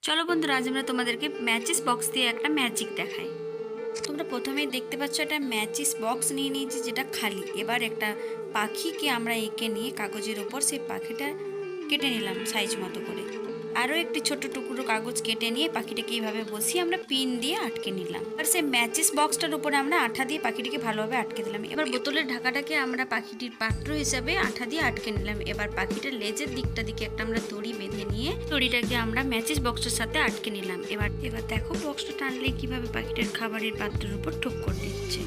চলো বন্ধুরা, আজ আমরা তোমাদেরকে ম্যাচিস বক্স দিয়ে একটা ম্যাজিক দেখাই। তোমরা প্রথমেই দেখতে পাচ্ছ একটা ম্যাচিস বক্স নিয়ে নিয়েছি, যেটা খালি। এবার একটা পাখিকে আমরা এঁকে নিয়ে কাগজের ওপর সেই পাখিটা কেটে নিলাম সাইজ মতো করে। আরও একটি ছোট টুকরো কাগজ কেটে নিয়ে পাখিটাকে এইভাবে বসিয়ে আমরা পিন দিয়ে আটকে নিলাম। আর সেই ম্যাচিস বক্সটার উপরে আমরা আঠা দিয়ে পাখিটিকে ভালোভাবে আটকে দিলাম। এবার বোতলের ঢাকাটাকে আমরা পাখিটির পাত্র হিসাবে আঠা দিয়ে আটকে নিলাম। এবার পাখিটার লেজের দিকে একটা আমরা দড়ি বেঁধে নিয়ে দড়িটাকে আমরা ম্যাচিস বক্সের সাথে আটকে নিলাম। এবার দেখো বক্সটা টানলে কিভাবে পাখিটার খাবারের পাত্রের উপর ঠোক করে দিচ্ছে।